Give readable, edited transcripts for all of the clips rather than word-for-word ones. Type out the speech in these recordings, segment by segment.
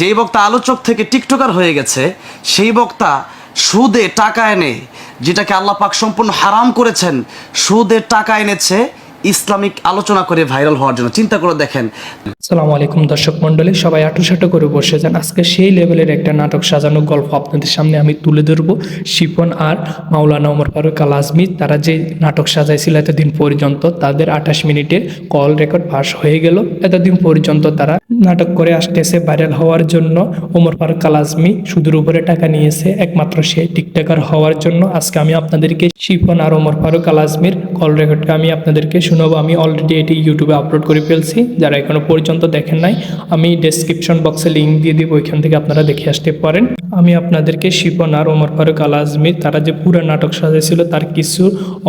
যেই বক্তা আলোচক থেকে টিকটকার হয়ে গেছে সেই বক্তা সুদে টাকা এনে, যেটাকে আল্লাহ পাক সম্পূর্ণ হারাম করেছেন, সুদের টাকা এনেছে ইসলামিক আলোচনা করে ভাইরাল হওয়ার জন্য। চিন্তা করে দেখেন। আসসালামু আলাইকুম দর্শক মন্ডলী, সবাই আঁটুসাঁটু করে বসে যান। আজকে সেই লেভেলের একটা নাটক সাজানো গল্প আপনাদের সামনে আমি তুলে ধরবো। শিপন আর মাওলানা ওমর ফারুক আল আজমি তারা যে নাটক সাজাইছিল এতদিন পর্যন্ত, তাদের 28 মিনিটের কল রেকর্ড পাস হয়ে গেল। এতদিন পর্যন্ত তারা নাটক করে আসতেছে ভাইরাল হওয়ার জন্য। ওমর ফারুক আল আজমি সুদের উপরে টাকা নিয়েছে একমাত্র সে টিকটকার হওয়ার জন্য। আজকে আমি আপনাদেরকে শিপন আর ওমর ফারুক আল আজমির কল রেকর্ডটা আমি আপনাদেরকে শোনাবো। আমি অলরেডি এটি ইউটিউবে আপলোড করে ফেলছি, যারা এখনো পর্যন্ত দেখেন নাই আমি ডেসক্রিপশন বক্সে লিঙ্ক দিয়ে দিব, ওইখান থেকে আপনারা দেখে আসতে পারেন। আমি আপনাদেরকে শিপন আর ওমর ফারুক আল আজমি তারা যে পুরো নাটক সাজাইছিল তার কিছু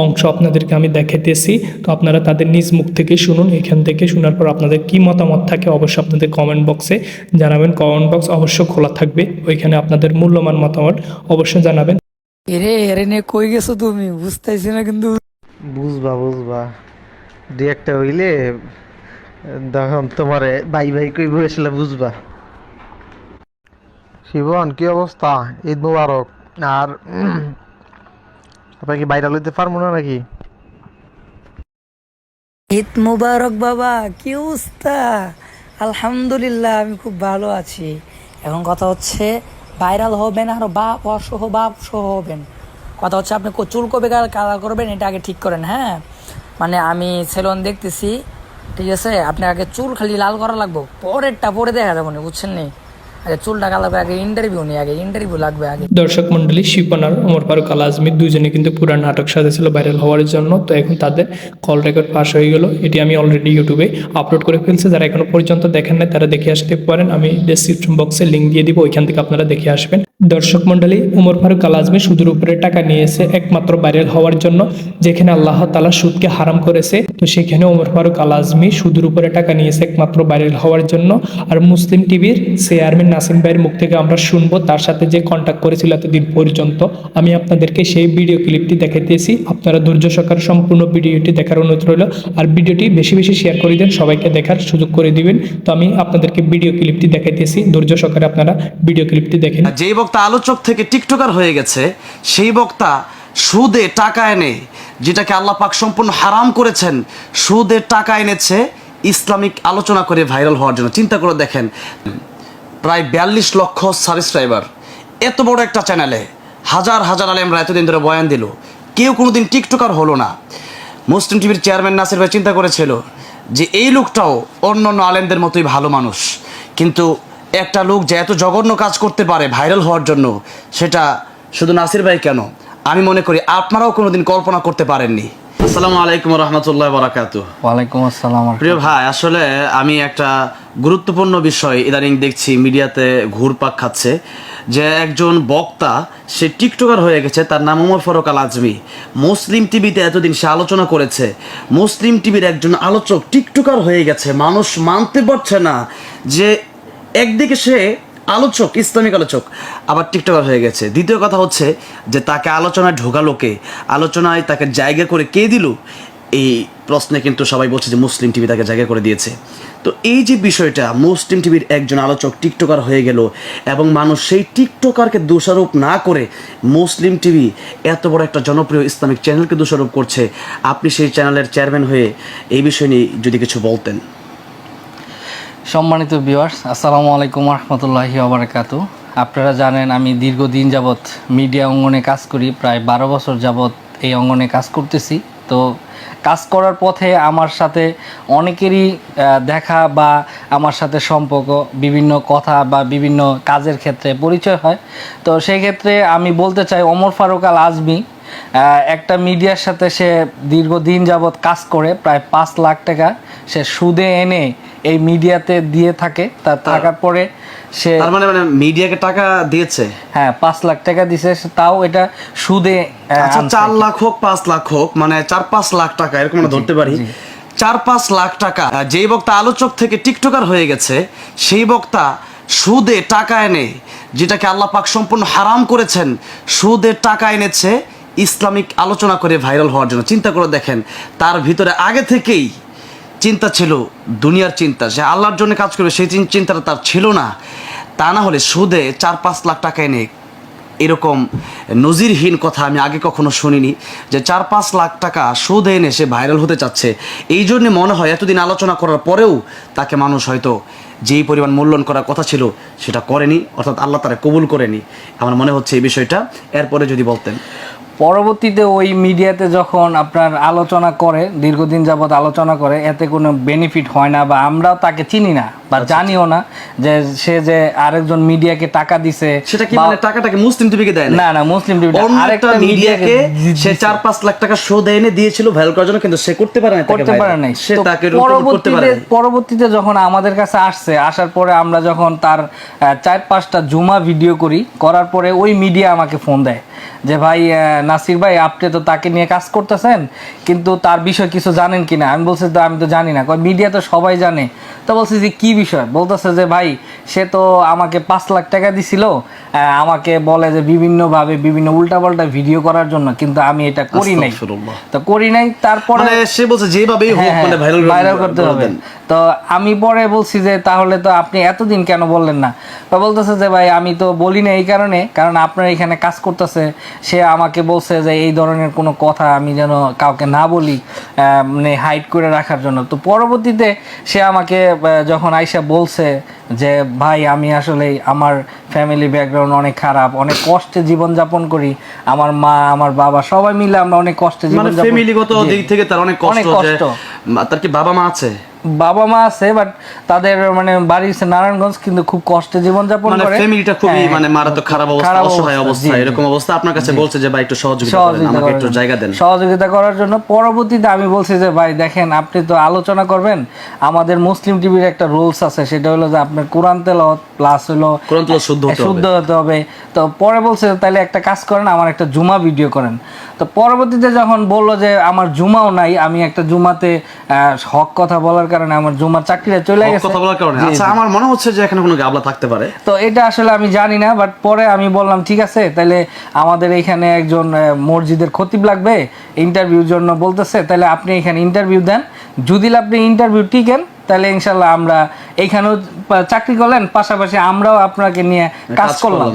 অংশ আপনাদেরকে আমি দেখাইতেছি। তো আপনারা তাদের নিজ মুখ থেকে শুনুন। এখান থেকে শোনার পর আপনাদের কি মতামত থাকে অবশ্যই আপনাদের কমেন্ট বক্সে জানাবেন। কমেন্ট বক্স অবশ্য খোলা থাকবে, ওইখানে আপনাদের মূল্যবান মতামত অবশ্যই জানাবেন। এরে এরে নে কই গেছো তুমি? বুঝতেছি না কিন্তু। বুঝবা দুই একটা হইলে তখন তোমারে বাই বাই কই বসলে বুঝবা। শিবন, কি অবস্থা? ঈদ মুবারক। আর আপনার কি বাইরে লইতে পারবো না নাকি? ঈদ মুবারক বাবা, কি অবস্থা? আলহামদুলিল্লাহ, আমি খুব ভালো আছি। এখন কথা হচ্ছে ভাইরাল হবেন আর বাপ সহ হবেন। কথা হচ্ছে আপনি চুল কবে কালার করবেন এটা আগে ঠিক করেন। হ্যাঁ, মানে আমি সেলুন দেখতেছি, ঠিক আছে? আপনি আগে চুল খালি লাল করা লাগবো, পরেরটা পরে দেখা যাবো না, বুঝছেন নি? আগে চুলটা কালাবে, আগে ইন্টারভিউ নেই, আগে ইন্টারভিউ লাগবে আগে। দর্শক মন্ডলী, শিপন আর ওমর ফারুক আল আজমি দুজনে কিন্তু পুরো নাটক সাজাইছিল ভাইরাল হওয়ার জন্য। তো এখন তাদের কল রেকর্ড পাস হয়ে গেল, এটি আমি অলরেডি ইউটিউবে আপলোড করে ফেলছি। যারা এখনো পর্যন্ত দেখেন নাই তারা দেখে আসতে পারেন, আমি ডেসক্রিপশন বক্সে লিঙ্ক দিয়ে দিব, ওইখান থেকে আপনারা দেখে আসবেন। দর্শক মন্ডলী, ওমর ফারুক আল আজমি সুদের উপরে টাকা নিয়েছে একমাত্র ভাইরাল হওয়ার জন্য। যেখানে আল্লাহ তাআলা সুদকে হারাম করেছে, তো সেখানে ওমর ফারুক আল আজমি সুদের উপরে টাকা নিয়েছে একমাত্র ভাইরাল হওয়ার জন্য। আর মুসলিম টিভির চেয়ারম্যান নাসিম ভাইয়ের মুখ থেকে আমরা শুনবো তার সাথে যে কন্ট্যাক্ট করেছিল এতদিন পর্যন্ত। আমি আপনাদেরকে সেই ভিডিও ক্লিপটি দেখাইতেছি, আপনারা ধৈর্য সহকারে সম্পূর্ণ ভিডিওটি দেখার অনুরোধ রইল। আর ভিডিওটি বেশি বেশি শেয়ার করে দেন, সবাইকে দেখার সুযোগ করে দিবেন। তো আমি আপনাদেরকে ভিডিও ক্লিপটি দেখাইতেছি, ধৈর্য সহকারে আপনারা ভিডিও ক্লিপটি দেখেন। যেই বক্তা আলোচক থেকে টিকটকার হয়ে গেছে সেই বক্তা সুদে টাকা এনে, যেটাকে আল্লাহ পাক সম্পূর্ণ হারাম করেছেন, সুদের টাকা এনেছে ইসলামিক আলোচনা করে ভাইরাল হওয়ার জন্য। চিন্তা করে দেখেন, প্রায় 42 লক্ষ সাবস্ক্রাইবার, এত বড় একটা চ্যানেলে হাজার হাজার আলেমরা এতদিন ধরে বয়ান দিল, কেউ কোনোদিন টিকটকার হলো না। মুসলিম টিভির চেয়ারম্যান নাসির ভাই চিন্তা করেছিল যে এই লোকটাও অন্য অন্য আলেমদের মতোই ভালো মানুষ, কিন্তু একটা লোক যে এত জঘন্য কাজ করতে পারে ভাইরাল হওয়ার জন্য, সেটা শুধু নাসির ভাই কেন, আমি মনে করি আপনারাও কোনোদিন কল্পনা করতে পারেননি। আসসালামু আলাইকুম রহমতুল্লাহ বারাকাতুহু। ওয়ালাইকুম আসসালাম। প্রিয় ভাই, আসলে আমি একটা গুরুত্বপূর্ণ বিষয় ইদানিং দেখছি মিডিয়াতে ঘুরপাক খাচ্ছে, যে একজন বক্তা সে টিকটকার হয়ে গেছে, তার নাম ওমর ফারুক আল আজমি। মুসলিম টিভিতে এতদিন সে আলোচনা করেছে, মুসলিম টিভির একজন আলোচক টিকটকার হয়ে গেছে। মানুষ মানতে পারছে না যে একদিকে সে আলোচক, ইসলামিক আলোচক, আবার টিকটকার হয়ে গেছে। দ্বিতীয় কথা হচ্ছে যে তাকে আলোচনায় ঢোকালো কে, আলোচনায় তাকে জায়গা করে কে দিল, এই প্রশ্নে কিন্তু সবাই বলছে যে মুসলিম টিভি তাকে জায়গা করে দিয়েছে। তো এই যে বিষয়টা, মুসলিম টিভির একজন আলোচক টিকটকার হয়ে গেল এবং মানুষ সেই টিকটকারকে দোষারোপ না করে মুসলিম টিভি এত বড় একটা জনপ্রিয় ইসলামিক চ্যানেলকে দোষারোপ করছে। আপনি সেই চ্যানেলের চেয়ারম্যান হয়ে এই বিষয় নিয়ে যদি কিছু বলতেন। সম্মানিত ভিউয়ার্স, আসসালামু আলাইকুম রহমতুল্লাহি ওয়া বারাকাতুহু। আপনারা জানেন আমি দীর্ঘদিন যাবৎ মিডিয়া অঙ্গনে কাজ করি, প্রায় 12 বছর যাবৎ এই অঙ্গনে কাজ করতেছি। তো কাজ করার পথে আমার সাথে অনেকেরই দেখা বা আমার সাথে সম্পর্ক, বিভিন্ন কথা বা বিভিন্ন কাজের ক্ষেত্রে পরিচয় হয়। তো সেই ক্ষেত্রে আমি বলতে চাই, ওমর ফারুক আল আজমি একটা মিডিয়ার সাথে সে দীর্ঘদিন যাবৎ কাজ করে, প্রায় 5 লাখ টাকা সে সুদে এনে এই মিডিয়াতে দিয়ে থাকে। তার থাকার পরে সে তার মানে মিডিয়াকে টাকা দিয়েছে। হ্যাঁ, 5 লাখ টাকা দিছে, তাও এটা সুদে। আচ্ছা, 4 লাখ হোক 5 লাখ হোক, মানে 4-5 লাখ টাকা এরকম আমরা ধরতে পারি। 4-5 লাখ টাকা যেই বক্তা আলোচক থেকে টিকটকার হয়ে গেছে সেই বক্তা সুদে টাকা এনে, যেটাকে আল্লাহ পাক সম্পূর্ণ হারাম করেছেন, সুদের টাকা এনেছে ইসলামিক আলোচনা করে ভাইরাল হওয়ার জন্য। চিন্তা করে দেখেন, তার ভিতরে আগে থেকেই চিন্তা ছিল দুনিয়ার চিন্তা, সে আল্লাহর জন্য কাজ করবে সেই চিন্তাটা তার ছিল না। তা না হলে সুদে 4-5 লাখ টাকা এনে, এরকম নজিরহীন কথা আমি আগে কখনো শুনিনি যে 4-5 লাখ টাকা সুদে এনে সে ভাইরাল হতে চাচ্ছে। এই জন্য মনে হয় এতদিন আলোচনা করার পরেও তাকে মানুষ হয়তো যেই পরিমাণ মূল্যায়ন করার কথা ছিল সেটা করেনি, অর্থাৎ আল্লাহ তারা কবুল করেনি। আমার মনে হচ্ছে এই বিষয়টা। এরপরে যদি বলতেন। পরবর্তীতে ওই মিডিয়াতে যখন আপনার আলোচনা করে, দীর্ঘদিন যাবৎ আলোচনা করে, এতে কোনো বেনিফিট হয় না, বা আমরাও তাকে চিনি না বা জানিও না যে সে যে আরেকজন মিডিয়াকে টাকা দিছে। সেটা কি মানে টাকাটাকে মুসলিম টিভিকে দেয় না না, মুসলিম টিভি আরেকটা মিডিয়াকে সে 4-5 লাখ টাকা সুদে এনে দিয়েছিল ভাইরাল করার জন্য, কিন্তু সে করতে পারে না, করতে পারে নাই। সে তো তাকে করতে পারে নাই। পরবর্তীতে যখন আমাদের কাছে আসছে, আসার পরে আমরা যখন তার 4-5টা জুমা ভিডিও করার পরে ওই মিডিয়া আমাকে ফোন দেয় যে ভাই নাসির ভাই, আপনি তো তাকে নিয়ে কাজ করতেছেন, কিন্তু তার বিষয় কিছু জানেন কিনা? আমি বলছি তো আমি তো জানি না। মিডিয়া তো সবাই জানে। তো বলছি যে কি বিষয়? বলতেছে যে ভাই সে তো আমাকে 5 লাখ টাকা দিছিল, আমাকে বলে যে বিভিন্নভাবে বিভিন্ন উল্টাপাল্টা ভিডিও করার জন্য, কিন্তু আমি এটা করি নাই। তো করি নাই। তারপরে মানে সে বলছে যেভাবেই হোক মানে ভাইরাল করতে হবে। তো আমি পরে বলছি যে তাহলে তো আপনি এতদিন কেন বললেন না? তো বলতেছে যে ভাই আমি তো বলি না এই কারণে, কারণ আপনার এখানে কাজ করতেছে, সে আমাকে বলছে যে এই ধরনের কোনো কথা আমি যেন কাউকে না বলি, মানে হাইড করে রাখার জন্য। তো পরবর্তীতে সে আমাকে যখন আইসা বলছে যে ভাই আমি আসলে আমার ফ্যামিলি ব্যাকগ্রাউন্ড অনেক খারাপ, অনেক কষ্টে জীবনযাপন করি, আমার মা আমার বাবা সবাই মিলে আমরা অনেক কষ্টে মানে ফ্যামিলিগত দিক থেকে তার অনেক কষ্ট। তার কি বাবা মা আছে? বাবা মা আছে, বাট তাদের মানে বাড়ি হচ্ছে নারায়ণগঞ্জ, কিন্তু খুব কষ্টে জীবনযাপন করে। মানে ফ্যামিলিটা খুবই মানে মারাত্মক খারাপ অবস্থা, অসহায় অবস্থা, এরকম অবস্থা। আপনার কাছে বলছে যে ভাই একটু সহযোগিতা করেন, আমাকে একটু জায়গা দেন, সহযোগিতা করার জন্য। পরবর্তীতে আমি বলছি যে ভাই দেখেন, আপনি তো আলোচনা করবেন, আমাদের মুসলিম টিভির একটা রুলস আছে, সেটা হলো যে আপনার কোরআন তেলাওয়াত প্লাস হলো কোরআন তেলাওয়াত শুদ্ধ হতে হবে। তো পরে বলছে তাহলে একটা কাজ করেন, আমার একটা জুমা ভিডিও করেন। তো পরবর্তীতে যখন বললো যে আমার জুমাও নাই, আমি একটা জুমাতে হক কথা বলার কারণে আমার জুমার চাকরিটা চলে গেছে। কথা বলার কারণে আচ্ছা, আমার মনে হচ্ছে যে এখানে কোনো গাবলা থাকতে পারে। তো এটা আসলে আমি জানি না, বাট পরে আমি বললাম ঠিক আছে, তাহলে আমাদের এখানে একজন মসজিদের খতিব লাগবে ইন্টারভিউর জন্য, বলতেছে তাহলে আপনি এখানে ইন্টারভিউ দেন, যদি আপনি ইন্টারভিউ টিকেন তাহলে ইনশাল্লাহ আমরা এইখানেও চাকরি করলেন, পাশাপাশি আমরাও আপনাকে নিয়ে কাজ করলাম।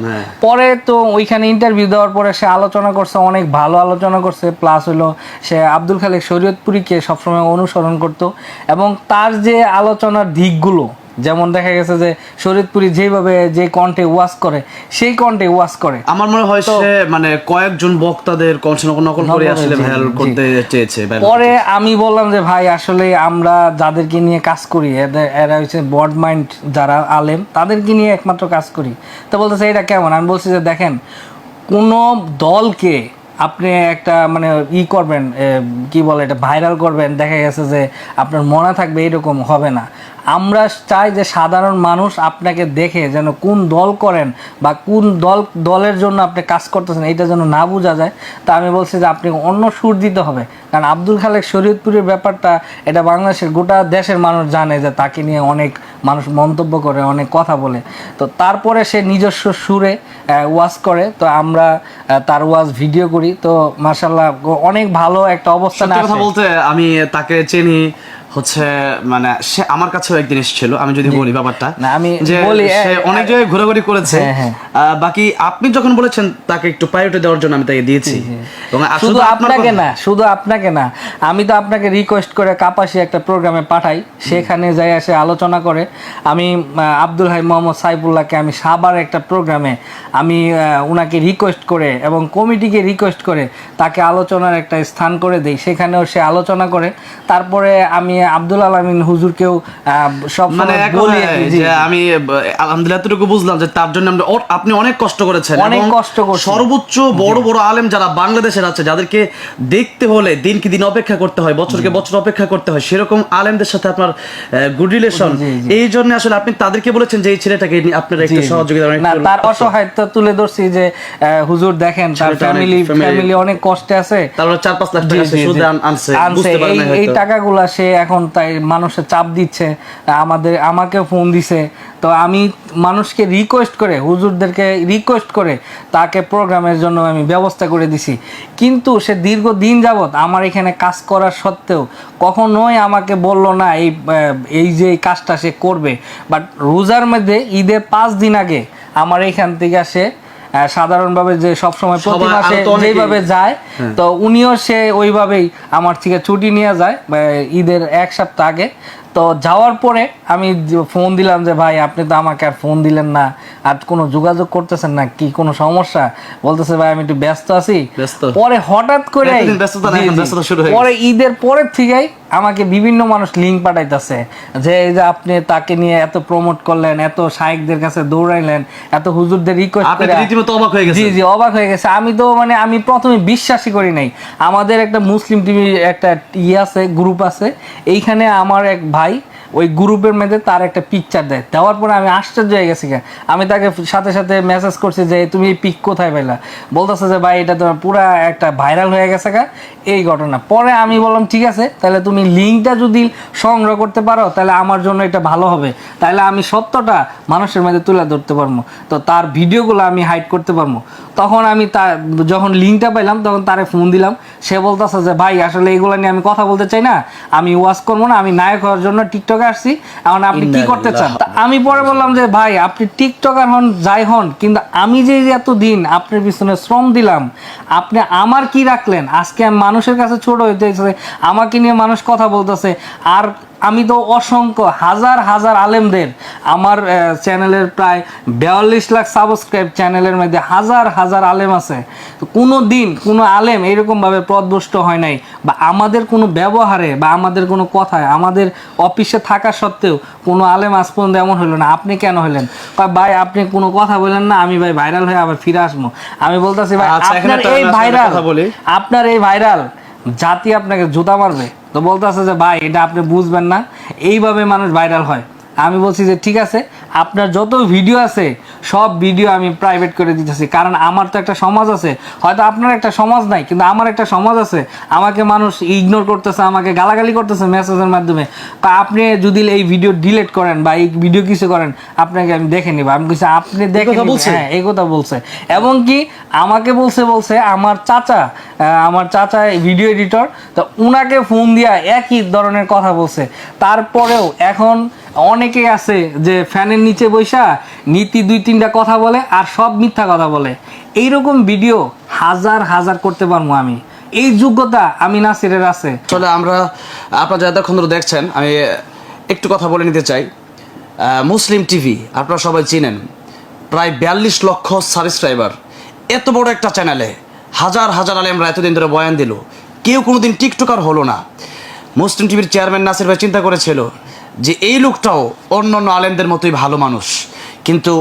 পরে তো ওইখানে ইন্টারভিউ দেওয়ার পরে সে আলোচনা করছে, অনেক ভালো আলোচনা করছে, প্লাস হলো সে আব্দুল খালেক শরীয়তপুরীকে সবসময় অনুসরণ করতো, এবং তার যে আলোচনার দিকগুলো, যেমন দেখা গেছে যে শরীয়তপুরী যেভাবে যে কণ্ঠে ওয়াজ করে সেই কণ্ঠে ওয়াজ করে। আমার মনে হয় সে মানে কয়েকজন বক্তাদের কণ্ঠ নকল করে আসলে ভাইরাল করতে চেয়েছে। পরে আমি বললাম যে ভাই আসলে আমরা যাদেরকে নিয়ে কাজ করি এরা হচ্ছে বড মাইন্ড, যারা আলেম তাদেরকে নিয়ে একমাত্র কাজ করি। তো বলতেছে এটা কেমন? আমি বলছি যে দেখেন, কোনো দলকে আপনি একটা মানে করবেন, কি বলে এটা, ভাইরাল করবেন, দেখা গেছে যে আপনার মনে থাকবে, এরকম হবে না। আমরা চাই যে সাধারণ মানুষ আপনাকে দেখে যেন কোন দল করেন বা কোন দলের জন্য আপনি কাজ করতেছেন এটা যেন না বোঝা যায়। তা আমি বলছি যে আপনি অন্য সুর দিতে হবে, কারণ আব্দুল খালেক শরীয়তপুরের ব্যাপারটা এটা বাংলাদেশের গোটা দেশের মানুষ জানে যে তাকে নিয়ে অনেক মানুষ মন্তব্য করে, অনেক কথা বলে। তো তারপরে সে নিজস্ব সুরে ওয়াজ করে, তো আমরা তার ওয়াজ ভিডিও করি। তো মাশাআল্লাহ অনেক ভালো একটা অবস্থানে আছে। কথা বলতে আমি তাকে চিনি হচ্ছে, মানে সে আমার কাছেও একদিন এসেছিল। আমি যদি বলি ব্যাপারটা, আমি যে বলি সে অনেক জায়গায় ঘোরাঘুরি করেছে। বাকি আপনি যখন বলেছেন তাকে একটু প্রায়োরিটি দেওয়ার জন্য আমি তাকে দিয়েছি। শুধু আপনাকে না, আমি তো আপনাকে রিকোয়েস্ট করে কাপাসি একটা প্রোগ্রামে পাঠাই, সেখানে যাই আসে আলোচনা করে। আমি আব্দুল হাই মোহাম্মদ সাইফুল্লাহকে আমি সাবার একটা প্রোগ্রামে আমি উনাকে রিকোয়েস্ট করে এবং কমিটিকে রিকোয়েস্ট করে তাকে আলোচনার একটা স্থান করে দেই, সেখানেও সে আলোচনা করে। তারপরে আমি আব্দুল আলামিন হুজুরকেও সব মানে বলি যে আমি আলহামদুলিল্লাহ এতটুকু বুঝলাম যে তার জন্য আপনি অনেক কষ্ট করেছেন, অনেক কষ্ট করেছেন। সর্বোচ্চ বড় বড় আলেম যারা বাংলাদেশের আছে, যাদেরকে দেখতে হলে দিনকে দিন অপেক্ষা করতে হয়, বছরকে বছর অপেক্ষা করতে হয়, সেরকম আলেমদের সাথে আপনার গুড রিলেশন। এই জন্য আসলে আপনি তাদেরকে বলেছেন যে এই ছেলেটাকে আপনারা একটু সহযোগিতা করেন। না, তার অসহায়তা তুলে ধরছি যে হুজুর দেখেন তার ফ্যামিলি অনেক কষ্টে আছে, তারপর 4-5 লাখ টাকা সে সুদে আনছে, বুঝতে পারেন না এই টাকাগুলা সে এখন তাই মানুষের চাপ দিচ্ছে, আমাকে ফোন দিছে। তো আমি মানুষকে রিকোয়েস্ট করে, হুজুরদেরকে রিকোয়েস্ট করে তাকে প্রোগ্রামের জন্য আমি ব্যবস্থা করে দিছি, কিন্তু সে দীর্ঘদিন যাবৎ আমার এখানে কাজ করার সত্ত্বেও কখনোই আমাকে বলল না এই যে এই কাজটা সে করবে। বাট রোজার মধ্যে ঈদের 5 দিন আগে আমার এখান থেকে সে সাধারণভাবে যে সবসময় প্রতি সবাই মাসে আরো তো অনেকেই- যেভাবে যায়, তো উনিও সে ওইভাবেই আমার থেকে ছুটি নিয়ে যায় ঈদের 1 সপ্তাহ আগে। তো যাওয়ার পরে আমি ফোন দিলাম যে ভাই আপনি তো আমাকে আর ফোন দিলেন না, আর কোনো যোগাযোগ করতেছেন না, কি কোনো সমস্যা? বলতেছে ভাই আমি একটু ব্যস্ত আছি। ব্যস্ত? পরে হঠাৎ করে এতদিন ব্যস্ততা না, জি, এখন জি। ব্যস্ততা শুরু হয়ে পরে ঈদের পরের থেকেই আমাকে বিভিন্ন মানুষ লিঙ্ক পাঠাইতেছে যে এই যে আপনি তাকে নিয়ে এত প্রমোট করলেন, এত শাইখদের কাছে দৌড়াইলেন, এত হুজুরদের রিকোয়েস্ট আপনি করে। তো রীতিমতো অবাক হয়ে গেছেন। জি জি, অবাক হয়ে গেছে। আমি তো মানে আমি প্রথমে বিশ্বাসই করি নাই। আমাদের একটা মুসলিম টিভি একটা আছে, গ্রুপ আছে, এইখানে আমার এক ভাই ওই গ্রুপের মধ্যে তার একটা পিকচার দেওয়ার পরে আমি আশ্চর্য হয়ে গেছি। আমি তাকে সাথে সাথে মেসেজ করছি যে তুমি এই পিক কোথায় পেলা? বলতেছে যে ভাই এটা তো পুরা একটা ভাইরাল হয়ে গেছে এই ঘটনা। পরে আমি বললাম ঠিক আছে, তাহলে তুমি লিঙ্কটা যদি সংগ্রহ করতে পারো তাহলে আমার জন্য এটা ভালো হবে, তাহলে আমি সত্যটা মানুষের মধ্যে তুলে ধরতে পারবো, তো তার ভিডিওগুলো আমি হাইড করতে পারবো। তখন আমি যখন লিঙ্কটা পাইলাম তখন তারে ফোন দিলাম। সে বলতেছে যে ভাই আসলে এগুলো নিয়ে আমি কথা বলতে চাই না, আমি ওয়াচ করবো না, আমি নায়ক হওয়ার জন্য টিকটকে আসছি, এখন আপনি কি করতে চান? তা আমি পরে বললাম যে ভাই আপনি টিকটকার হন যাই হন, কিন্তু আমি যে এতদিন আপনার পিছনে শ্রম দিলাম, আপনি আমার কি রাখলেন? আজকে আমি মানুষের কাছে ছোট হইতেছে, আমাকে নিয়ে মানুষ কথা বলতেছে, আর আমি তো অসংখ্য হাজার হাজার আলেমদের, আমার চ্যানেলের প্রায় 42 লাখ সাবস্ক্রাইব, চ্যানেলের মধ্যে হাজার হাজার আলেম আছে। তো কোনো দিন কোনো আলেম এরকমভাবে পথভ্রষ্ট হয় নাই, বা আমাদের কোনো ব্যবহারে বা আমাদের কোনো কথায়, আমাদের অফিসে থাকা সত্ত্বেও কোনো আলেম আজ পর্যন্ত এমন হইলো না। আপনি কেন হইলেন? ভাই আপনি কোনো কথা বললেন না, আমি ভাই ভাইরাল হয়ে আবার ফিরে আসবো। আমি বলতেছি ভাই আচ্ছা, এখানে আপনার একটা এই আমি আসলে ভাইরাল, কথা বলি। আপনার এই ভাইরাল জাতি আপনাকে জুতা মারবে। তো বলতে আছে যে ভাই এটা আপনি বুঝবেন না, এইভাবে মানুষ ভাইরাল হয়। আমি বলছি যে ঠিক আছে, আপনার যত ভিডিও আছে সব ভিডিও আমি প্রাইভেট করে দিতেছি, কারণ আমার তো একটা সমাজ আছে, হয়তো আপনার একটা সমাজ নাই, কিন্তু আমার একটা সমাজ আছে। আমাকে মানুষ ইগনোর করতেছে, আমাকে গালাগালি করতেছে মেসেজের মাধ্যমে। তা আপনি যদি এই ভিডিও ডিলিট করেন বা এই ভিডিও কিছু করেন, আপনাকে আমি দেখে নিব। আমি বলছি আপনি দেখে নিবেন? হ্যাঁ, এই কথা বলছে। এবং কি আমাকে বলছে আমার চাচা ভিডিও এডিটর, তো উনাকে ফোন দিয়া একই ধরনের কথা বলছে। তারপরেও এখন অনেকেই আছে যে ফ্যানের নিচে বৈশা নীতি 2-3টা কথা বলে আর সব মিথ্যা কথা বলে। এইরকম ভিডিও হাজার হাজার করতে পারবো আমি, এই যোগ্যতা আমি নাসিরের আছে। আসলে আমরা আপনারা যারা এতক্ষণ ধরে দেখছেন, আমি একটু কথা বলে নিতে চাই। মুসলিম টিভি আপনারা সবাই চিনেন, প্রায় 42 লক্ষ সাবস্ক্রাইবার, এত বড় একটা চ্যানেলে হাজার হাজার আলেমরা এতদিন ধরে বয়ান দিল, কেউ কোনোদিন টিকটকার হলো না। মুসলিম টিভির চেয়ারম্যান নাসির ভাই চিন্তা করেছিল যে এই লোকটাও অন্য অন্য আলেমদের মতোই ভালো মানুষ, কিন্তু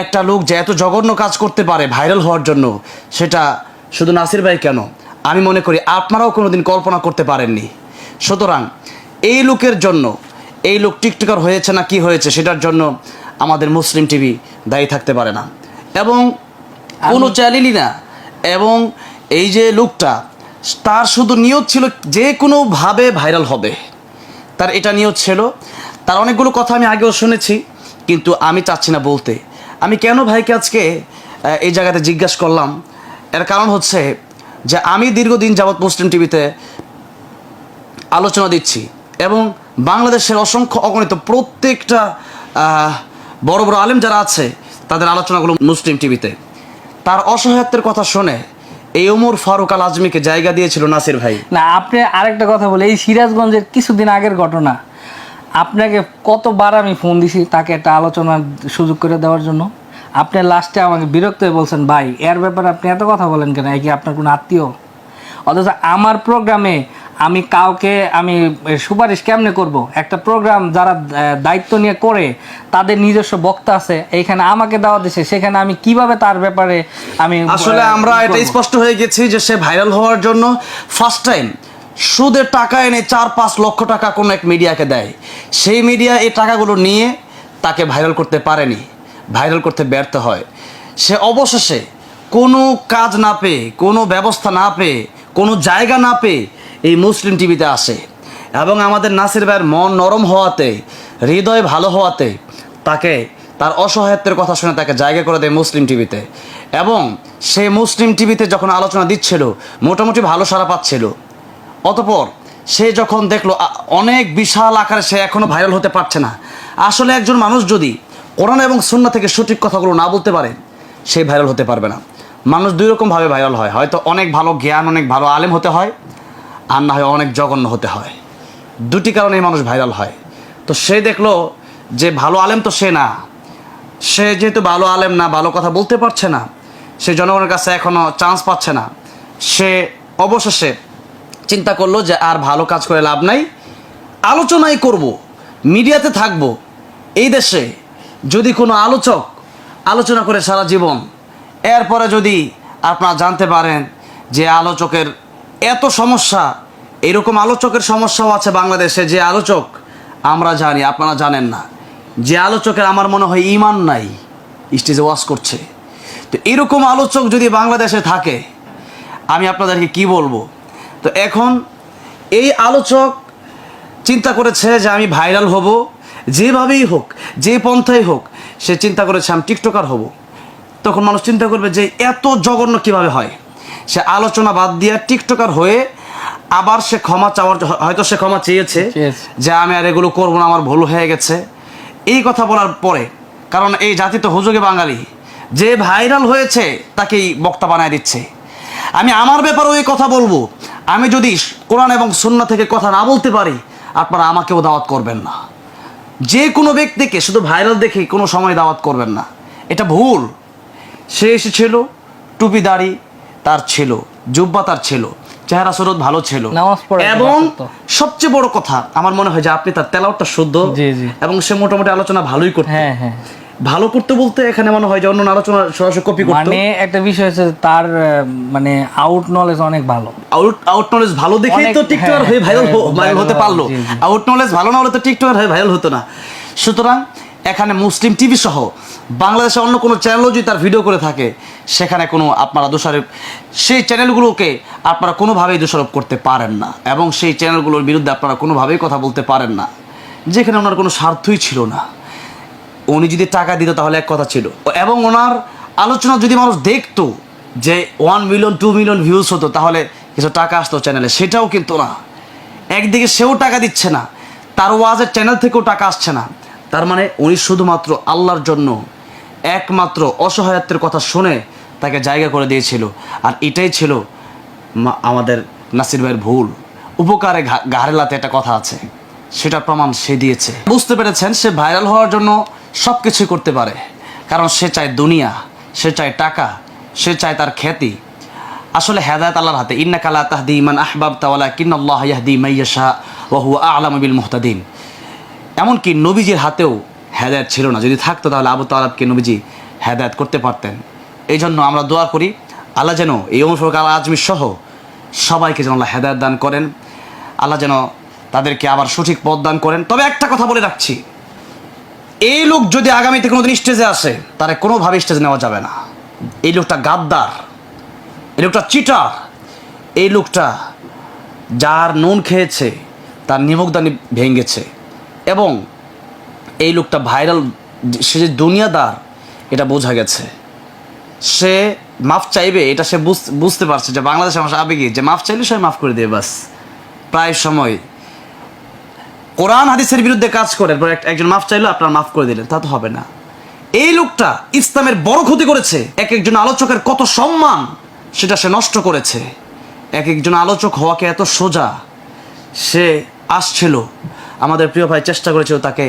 একটা লোক যে এত জঘন্য কাজ করতে পারে ভাইরাল হওয়ার জন্য, সেটা শুধু নাসির ভাই কেন, আমি মনে করি আপনারাও কোনোদিন কল্পনা করতে পারেননি। সুতরাং এই লোকের জন্য, এই লোক টিকটকার হয়েছে না কি হয়েছে, সেটার জন্য আমাদের মুসলিম টিভি দায়ী থাকতে পারে না, এবং কোনো চ্যানেলই না। এবং এই যে লোকটা, তার শুধু নিয়ত ছিল যে কোনোভাবে ভাইরাল হবে, তার এটা নিয়ত ছিল। তার অনেকগুলো কথা আমি আগেও শুনেছি, কিন্তু আমি চাচ্ছি না বলতে। আমি কেন ভাইকে আজকে এই জায়গাতে জিজ্ঞাসা করলাম, এর কারণ হচ্ছে যে আমি দীর্ঘদিন যাবৎ মুসলিম টিভিতে আলোচনা দিচ্ছি, এবং বাংলাদেশের অসংখ্য অগণিত প্রত্যেকটা বড় বড় আলেম যারা আছে তাদের আলোচনাগুলো মুসলিম টিভিতে। তার অসহায়ত্বের কথা শুনে এই ওমর ফারুক আল আজমিকে জায়গা দিয়েছিল নাসির ভাই। না, আপনি আরেকটা কথা বলে, এই সিরাজগঞ্জের কিছুদিন আগের ঘটনা, আপনাকে কতবার আমি ফোন দিছি তাকে একটা আলোচনার সুযোগ করে দেওয়ার জন্য। আপনি লাস্টে আমাকে বিরক্ত হয়ে বলছেন ভাই এর ব্যাপারে আপনি এত কথা বলেন কেন, কি আপনার কোনো আত্মীয়? অথচ আমার প্রোগ্রামে আমি কাউকে আমি সুপারিশ কেমনে করব? একটা প্রোগ্রাম যারা দায়িত্ব নিয়ে করে, তাদের নিজস্ব বক্তা আছে, এইখানে আমাকে দেওয়া দিছে, সেখানে আমি কিভাবে তার ব্যাপারে আমি আসলে আমরা এটা স্পষ্ট হয়ে গেছি যে সে ভাইরাল হওয়ার জন্য ফার্স্ট টাইম সুদের টাকা এনে 4-5 লক্ষ টাকা কোনো এক মিডিয়াকে দেয়। সেই মিডিয়া এই টাকাগুলো নিয়ে তাকে ভাইরাল করতে পারেনি, ভাইরাল করতে ব্যর্থ হয়। সে অবশেষে কোনো কাজ না পেয়ে, কোনো ব্যবস্থা না পেয়ে, কোনো জায়গা না পেয়ে এই মুসলিম টিভিতে আসে, এবং আমাদের নাসির ভাইয়ের মন নরম হওয়াতে, হৃদয় ভালো হওয়াতে তাকে তার অসহায়ত্বের কথা শুনে তাকে জায়গা করে দেয় মুসলিম টিভিতে, এবং সেই মুসলিম টিভিতে যখন আলোচনা দিচ্ছিল মোটামুটি ভালো সাড়া পাচ্ছিল। অতঃপর সে যখন দেখলো অনেক বিশাল আকারে সে এখনও ভাইরাল হতে পারছে না। আসলে একজন মানুষ যদি কোরআন এবং সুন্নাহ থেকে সঠিক কথাগুলো না বলতে পারে সে ভাইরাল হতে পারবে না। মানুষ দুই রকমভাবে ভাইরাল হয়, হয়তো অনেক ভালো জ্ঞান, অনেক ভালো আলেম হতে হয়, আর না হয় অনেক জঘন্য হতে হয়। দুটি কারণেই মানুষ ভাইরাল হয়। তো সে দেখলো যে ভালো আলেম তো সে না, সে যেহেতু ভালো আলেম না, ভালো কথা বলতে পারছে না, সে জনগণের কাছে এখনও চান্স পাচ্ছে না, সে অবশেষে চিন্তা করলো যে আর ভালো কাজ করে লাভ নাই, আলোচনাই করব, মিডিয়াতে থাকবো। এই দেশে যদি কোনো আলোচক আলোচনা করে সারা জীবন, এরপরে যদি আপনারা জানতে পারেন যে আলোচকের এত সমস্যা, এরকম আলোচকের সমস্যাও আছে বাংলাদেশে, যে আলোচক আমরা জানি আপনারা জানেন না, যে আলোচকের আমার মনে হয় ঈমান নাই, স্টেজে ওয়াজ করছে। তো এরকম আলোচক যদি বাংলাদেশে থাকে আমি আপনাদেরকে কি বলবো। তো এখন এই আলোচক চিন্তা করেছে যে আমি ভাইরাল হব, যেভাবেই হোক, যে পন্থাই হোক, সে চিন্তা করেছে আমি টিকটকার হব। তখন মানুষ চিন্তা করবে যে এত জঘন্য কিভাবে হয়। সে আলোচনা বাদ দিয়ে টিকটকার হয়ে আবার সে ক্ষমা চাওয়ার, হয়তো সে ক্ষমা চেয়েছে যে আমি আর এগুলো করবো না, আমার ভুল হয়ে গেছে। এই কথা বলার পরে, কারণ এই জাতি তো হুজুগে বাঙালি, যে ভাইরাল হয়েছে তাকেই বক্তা বানায় দিচ্ছে। আমি আমার ব্যাপারেও এই কথা বলবো, আমি যদি কোরআন এবং সুন্নাহ থেকে কথা না বলতে পারি আপনারা আমাকেও দাওয়াত করবেন না। যে কোনো ব্যক্তিকে শুধু ভাইরাল দেখে কোনো সময় দাওয়াত করবেন না, এটা ভুল। সে এসেছিল, টুপি দাড়ি তার ছিল, জুব্বা তার ছিল, চেহারা সুরত ভালো ছিল, এবং সবচেয়ে বড় কথা আমার মনে হয় যে আপনি তার তেলাওয়াতটা শুদ্ধ, এবং সে মোটামুটি আলোচনা ভালোই করতে। ভালো করতে বলতে এখানে মনে হয় যে অন্য আলোচনা সরাসরি কপি করতে, মানে একটা বিষয় হচ্ছে তার মানে আউট নলেজ অনেক ভালো, আউট নলেজ ভালো দেখেই তো টিকটকার হয়ে ভাইরাল হতে পারলো। আউট নলেজ ভালো না হলে তো টিকটকার হয়ে ভাইরাল হতো না। সুতরাং এখানে মুসলিম টিভি সহ বাংলাদেশে অন্য কোনো চ্যানেলও যদি তার ভিডিও করে থাকে সেখানে কোনো আপনারা দোষারোপ, সেই চ্যানেলগুলোকে আপনারা কোনোভাবেই দোষারোপ করতে পারেন না, এবং সেই চ্যানেলগুলোর বিরুদ্ধে আপনারা কোনোভাবেই কথা বলতে পারেন না, যেখানে ওনার কোনো স্বার্থই ছিল না। উনি যদি টাকা দিত তাহলে এক কথা ছিল, এবং ওনার আলোচনা যদি মানুষ দেখতো যে 1 মিলিয়ন 2 মিলিয়ন ভিউজ হতো তাহলে কিছু টাকা আসতো চ্যানেলে, সেটাও কিন্তু না। একদিকে সেও টাকা দিচ্ছে না, তার ওয়াজের চ্যানেল থেকেও টাকা আসছে না। তার মানে উনি শুধুমাত্র আল্লাহর জন্য একমাত্র অসহায়ত্বের কথা শুনে তাকে জায়গা করে দিয়েছিল। আর এটাই ছিল আমাদের নাসির ভাইয়ের ভুল। উপকারে ঘাড়ে লাতে একটা কথা আছে, সেটার প্রমাণ সে দিয়েছে। বুঝতে পেরেছেন সে ভাইরাল হওয়ার জন্য সব কিছুই করতে পারে, কারণ সে চায় দুনিয়া, সে চায় টাকা, সে চায় তার খ্যাতি। আসলে হেদায়েত আল্লাহর হাতে, ইন্নাকা লা তাহদি মান আহবাবতা ওয়ালাকিন্নাল্লাহা ইয়াহদি মান ইয়াশা ওয়া হুয়া আ'লামু বিল মুহতাদিন। এমনকি নবীজির হাতেও হেদায়েত ছিল না, যদি থাকতো তাহলে আবু তালেবকে নবীজি হেদায়েত করতে পারতেন। এই জন্য আমরা দোয়া করি আল্লাহ যেন এই ওমর ফারুক আল আজমি সহ সবাইকে যেন আল্লাহ হেদায়েত দান করেন, আল্লাহ যেন তাদেরকে আবার সঠিক পথ দান করেন। তবে একটা কথা বলে রাখছি, এই লোক যদি আগামীতে কোনোদিন স্টেজে আসে তারা কোনোভাবে স্টেজে নেওয়া যাবে না। এই লোকটা গাদ্দার, এই লোকটা চিটার, এই লোকটা যার নুন খেয়েছে তার নিমকদানি ভেঙেছে, এবং এই লোকটা ভাইরাল, সে যে দুনিয়াদার এটা বোঝা গেছে। সে মাফ চাইবে এটা সে বুঝতে পারছে যে বাংলাদেশের মানুষ আবেগী, যে মাফ চাইলে সে মাফ করে দেবে বাস। প্রায় সময় কোরআন হাদিসের বিরুদ্ধে কাজ করে একজন মাফ চাইলো আপনার মাফ করে দিলেন, তা তো হবে না। এই লোকটা ইসলামের বড় ক্ষতি করেছে। এক একজন আলোচকের কত সম্মান সেটা সে নষ্ট করেছে। এক একজন আলোচক হওয়াকে এত সোজা, সে আসছিল, আমাদের প্রিয় ভাই চেষ্টা করেছিল তাকে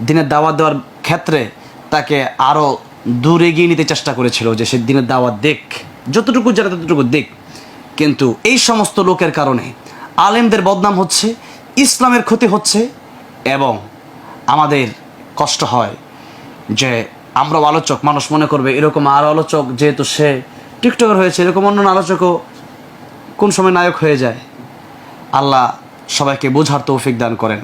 দিনের দাওয়াত দেওয়ার ক্ষেত্রে তাকে আরও দূরে এগিয়ে নিতে চেষ্টা করেছিল, যে সে দিনের দাওয়াত দেখ, যতটুকু জানে ততটুকু দেখ। কিন্তু এই সমস্ত লোকের কারণে আলেমদের বদনাম হচ্ছে, ইসলামের ক্ষতি হচ্ছে, এবং আমাদের কষ্ট হয় যে আমরাও আলোচক, মানুষ মনে করবে এরকম আরও আলোচক, যেহেতু সে টিকটকার হয়েছে এরকম অন্য আলোচকও কোন সময় নায়ক হয়ে যায়। আল্লাহ সবাইকে বোঝার তৌফিক দান করেন।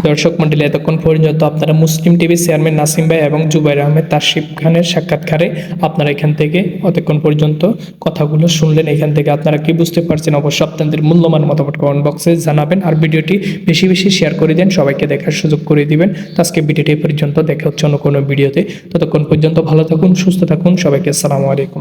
দর্শক মণ্ডলী, এতক্ষণ পর্যন্ত আপনারা মুসলিম টিভি চেয়ারম্যান নাসিম ভাই এবং জুবাইর আহমেদ তাশরিফ খানের সাক্ষাৎকারে আপনারা এখান থেকে অতক্ষণ পর্যন্ত কথাগুলো শুনলেন। এখান থেকে আপনারা কি বুঝতে পারছেন অবশ্যই আপনাদের মূল্যবান মতামত কমেন্ট বক্সে জানাবেন, আর ভিডিওটি বেশি বেশি শেয়ার করে দেন, সবাইকে দেখার সুযোগ করে দিবেন। তো আজকে ভিডিওটি পর্যন্ত, দেখা হচ্ছে অন্য কোনো ভিডিওতে। ততক্ষণ পর্যন্ত ভালো থাকুন, সুস্থ থাকুন, সবাইকে আসসালামু আলাইকুম।